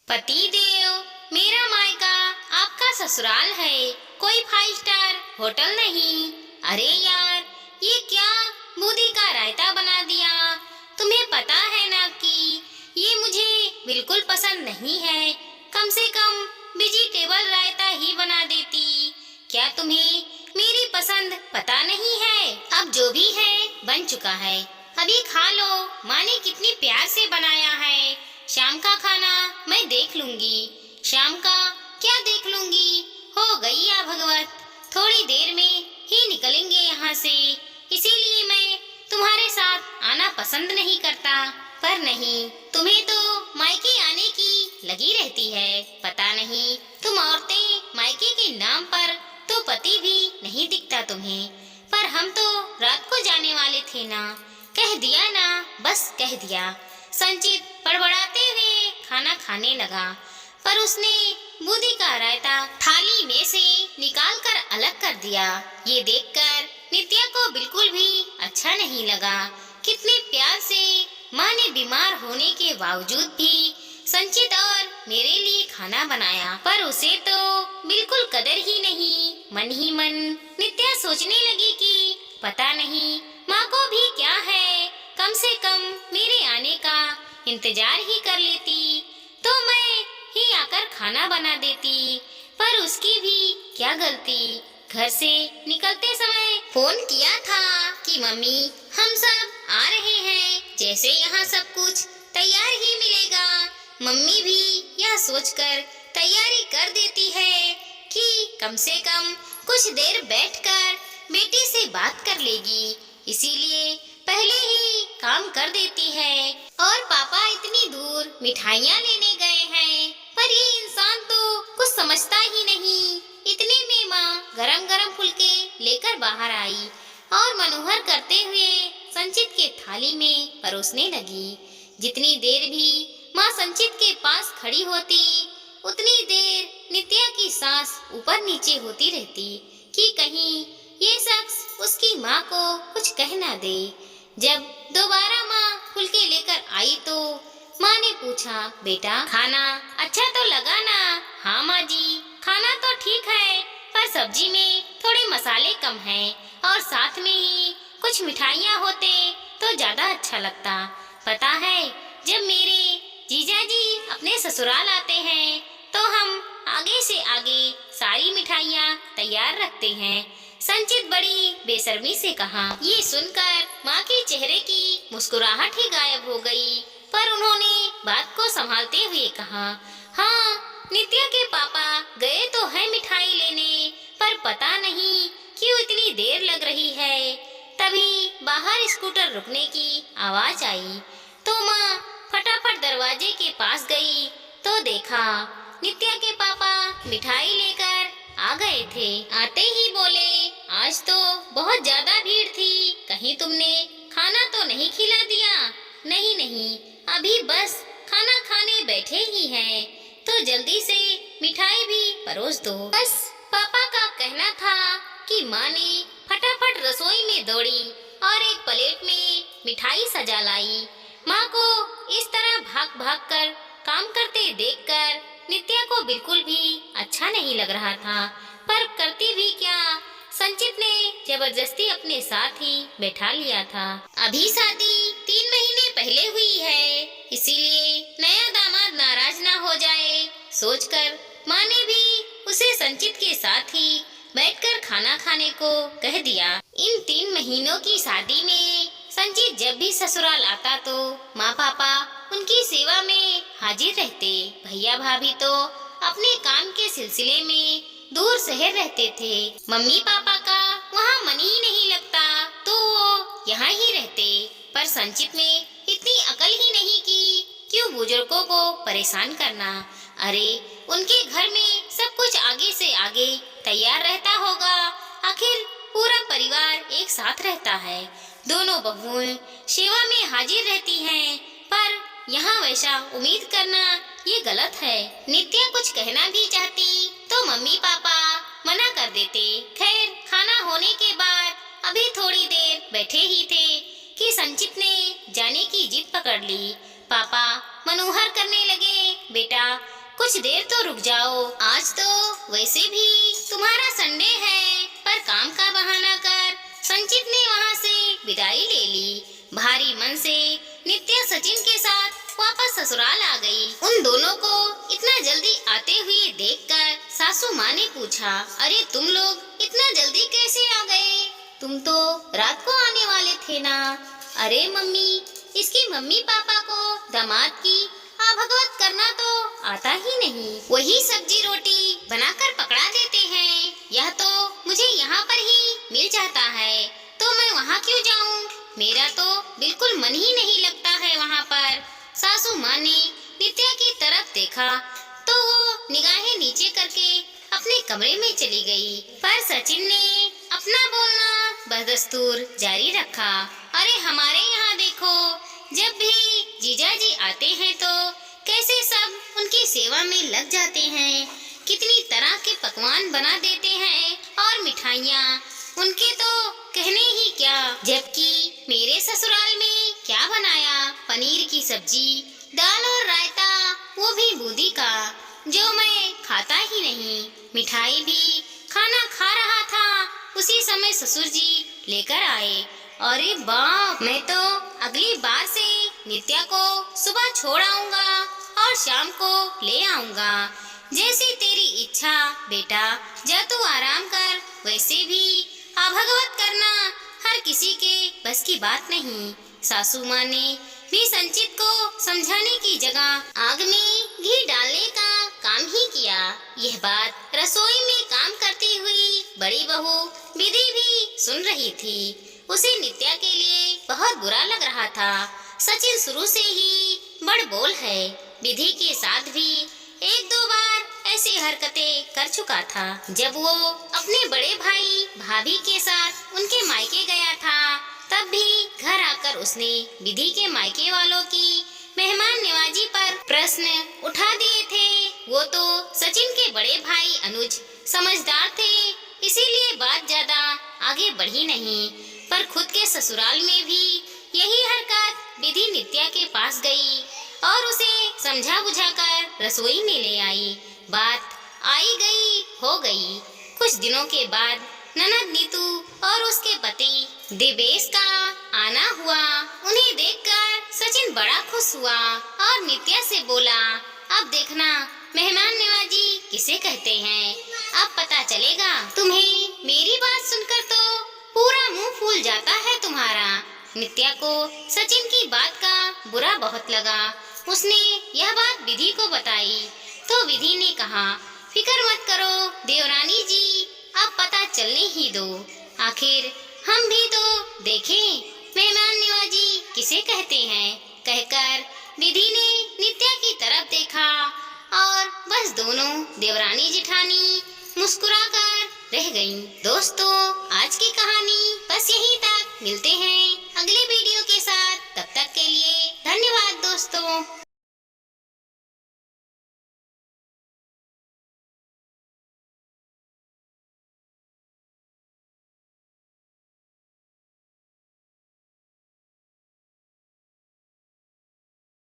पति देव, मेरा मायका आपका ससुराल है, कोई 5 स्टार होटल नहीं। अरे यार, ये क्या बूंदी का रायता बना दिया। तुम्हें पता है ना कि ये मुझे बिल्कुल पसंद नहीं है। कम से कम वेजिटेबल रायता ही बना देती। क्या तुम्हें मेरी पसंद पता नहीं है? अब जो भी है बन चुका है, अभी खा लो। माँ ने कितनी प्यार से बनाया है। शाम का खाना मैं देख लूंगी। शाम का क्या देख लूंगी? हो गई या भगवत, थोड़ी देर में ही निकलेंगे यहाँ से। इसीलिए मैं तुम्हारे साथ आना पसंद नहीं करता। पर नहीं, तुम्हें तो मायके आने की लगी रहती है। पता नहीं, तुम औरतें मायके के नाम पर तो पति भी नहीं दिखता तुम्हें। पर हम तो रात को जाने वाले थे ना। कह दिया ना, बस कह दिया। संचित बड़बड़ाते हुए खाना खाने लगा, पर उसने बूंदी का रायता थाली में से निकाल कर अलग कर दिया। ये देखकर नित्या को बिल्कुल भी अच्छा नहीं लगा। कितने प्यार से माँ ने बीमार होने के बावजूद भी संचित और मेरे लिए खाना बनाया, पर उसे तो बिल्कुल कदर ही नहीं। मन ही मन नित्या सोचने लगी कि पता नहीं माँ को भी क्या है, कम से कम मेरे आने का इंतजार ही कर लेती तो मैं ही आकर खाना बना देती। पर उसकी भी क्या गलती। घर से निकलते समय फोन किया था कि मम्मी हम सब आ रहे हैं, जैसे यहाँ सब कुछ तैयार ही मिलेगा। मम्मी भी यह सोचकर तैयारी कर देती है कि कम से कम कुछ देर बैठकर बेटी से बात कर लेगी, इसीलिए पहले ही काम कर देती है। और पापा इतनी दूर मिठाइयाँ लेने गए हैं, पर ये इंसान तो कुछ समझता ही नहीं। इतने में माँ गरम गरम फुलके लेकर बाहर आई और मनोहर करते हुए संचित के थाली में परोसने लगी। जितनी देर भी माँ संचित के पास खड़ी होती, उतनी देर नित्या की सांस ऊपर नीचे होती रहती कि कहीं ये शख्स उसकी माँ को कुछ कह ना दे। जब दोबारा माँ फुलके लेकर आई तो माँ ने पूछा, बेटा खाना अच्छा तो लगा ना? हाँ माँ जी, खाना तो ठीक है, पर सब्जी में थोड़े मसाले कम हैं और साथ में ही कुछ मिठाइयाँ होते तो ज्यादा अच्छा लगता। पता है, जब मेरे जीजा जी अपने ससुराल आते हैं तो हम आगे से आगे सारी मिठाइयाँ तैयार रखते हैं। संचित बड़ी बेशर्मी से कहा। ये सुनकर माँ के चेहरे की मुस्कुराहट ही गायब हो गई, पर उन्होंने बात को संभालते हुए कहा, हाँ नित्या के पापा गए तो है मिठाई लेने, पर पता नहीं क्यों इतनी देर लग रही है। तभी बाहर स्कूटर रुकने की आवाज आई तो माँ फटाफट दरवाजे के पास गई तो देखा नित्या के पापा मिठाई लेकर आ गए थे। आते ही बोले, आज तो बहुत ज्यादा भीड़ थी, कहीं तुमने खाना तो नहीं खिला दिया? नहीं नहीं, अभी बस खाना खाने बैठे ही हैं, तो जल्दी से मिठाई भी परोस दो। बस पापा का कहना था कि माँ ने फटाफट रसोई में दौड़ी और एक प्लेट में मिठाई सजा लाई। माँ को इस तरह भाग भाग कर काम करते देखकर नित्या को बिल्कुल भी अच्छा नहीं लग रहा था, पर करती भी क्या, संचित ने जबरदस्ती अपने साथ ही बैठा लिया था। अभी शादी 3 महीने पहले हुई है, इसीलिए नया दामाद नाराज ना हो जाए सोचकर माँ ने भी उसे संचित के साथ ही बैठकर खाना खाने को कह दिया। इन 3 महीनों की शादी में संचित जब भी ससुराल आता तो माँ पापा उनकी सेवा में हाजिर रहते। भैया भाभी तो अपने काम के सिलसिले में दूर शहर रहते थे। मम्मी पापा का वहाँ मन ही नहीं लगता तो वो यहाँ ही रहते। पर संचित में इतनी अकल ही नहीं कि क्यों बुजुर्गों को परेशान करना। अरे उनके घर में सब कुछ आगे से आगे तैयार रहता होगा, आखिर पूरा परिवार एक साथ रहता है। दोनों बहुएं सेवा में हाजिर रहती हैं, पर यहाँ वैसा उम्मीद करना ये गलत है। नित्या कुछ कहना भी चाहती तो मम्मी पापा मना कर देते। खैर खाना होने के बाद अभी थोड़ी देर बैठे ही थे कि संचित ने जाने की जिद पकड़ ली। पापा मनोहर करने लगे, बेटा कुछ देर तो रुक जाओ, आज तो वैसे भी तुम्हारा संडे है। पर काम का बहाना कर संचित ने वहाँ से विदाई ले ली। भारी मन से नित्या सचिन के साथ वापस ससुराल आ गई। उन दोनों को इतना जल्दी आते हुए देखकर सासू माँ ने पूछा, अरे तुम लोग इतना जल्दी कैसे आ गए? तुम तो रात को आने वाले थे ना। अरे मम्मी, इसकी मम्मी पापा को दामाद की भगवत करना तो आता ही नहीं। वही सब्जी रोटी बनाकर पकड़ा देते हैं। यह तो मुझे यहाँ पर ही मिल जाता है, तो मैं वहाँ क्यों जाऊँ? मेरा तो बिल्कुल मन ही नहीं लगता है वहाँ पर। सासू माँ ने नित्या की तरफ देखा तो वो निगाहें नीचे करके अपने कमरे में चली गई। पर सचिन ने अपना बोलना बदस्तूर जारी रखा। अरे हमारे यहाँ देखो, जब भी जीजा जी आते हैं तो कैसे सब उनकी सेवा में लग जाते हैं। कितनी तरह के पकवान बना देते हैं और मिठाइयाँ उनके तो कहने ही क्या। जबकि मेरे ससुराल में क्या बनाया, पनीर की सब्जी, दाल और रायता, वो भी बूंदी का, जो मैं खाता ही नहीं। मिठाई भी खाना खा रहा था, उसी समय ससुर जी लेकर आए। अरे बाप, मैं तो अगली बार से नित्या को सुबह छोड़ आऊंगा और शाम को ले आऊंगा। जैसी तेरी इच्छा बेटा, जा तू आराम कर। वैसे भी भगवत करना हर किसी के बस की बात नहीं। सासू माँ ने भी संचित को समझाने की जगह आग में घी डालने का काम ही किया। यह बात रसोई में काम करती हुई बड़ी बहू विधि भी सुन रही थी। उसे नित्या के लिए बहुत बुरा लग रहा था। सचिन शुरू से ही बड़ बोल है। विधि के साथ भी एक दो बार ऐसी हरकतें कर चुका था। जब वो अपने बड़े भाई भाभी के साथ उनके मायके गया था, तब भी घर आकर उसने विधि के मायके वालों की मेहमान नवाजी पर प्रश्न उठा दिए थे। वो तो सचिन के बड़े भाई अनुज समझदार थे, इसीलिए बात ज्यादा आगे बढ़ी नहीं। पर खुद के ससुराल में भी यही हरकत विधि नित्या के पास गई और उसे समझा बुझाकर रसोई में ले आई। बात आई गई हो गई। कुछ दिनों के बाद ननद नीतू और उसके पति दिवेश का आना हुआ। उन्हें देखकर सचिन बड़ा खुश हुआ और नित्या से बोला, अब देखना मेहमान नवाजी किसे कहते हैं, अब पता चलेगा तुम्हें। मेरी बात सुनकर तो पूरा मुंह फूल जाता है तुम्हारा। नित्या को सचिन की बात का बुरा बहुत लगा। उसने यह बात विधि को बताई तो विधि ने कहा, फिक्र मत करो देवरानी जी, अब पता चलने ही दो। आखिर हम भी तो देखें मेहमान नवाजी किसे कहते हैं। कहकर विधि ने नित्या की तरफ देखा और बस दोनों देवरानी जेठानी मुस्कुराकर रह गईं। दोस्तों, आज की कहानी बस यहीं तक। मिलते हैं अगले वीडियो के साथ। तब तक के लिए धन्यवाद दोस्तों।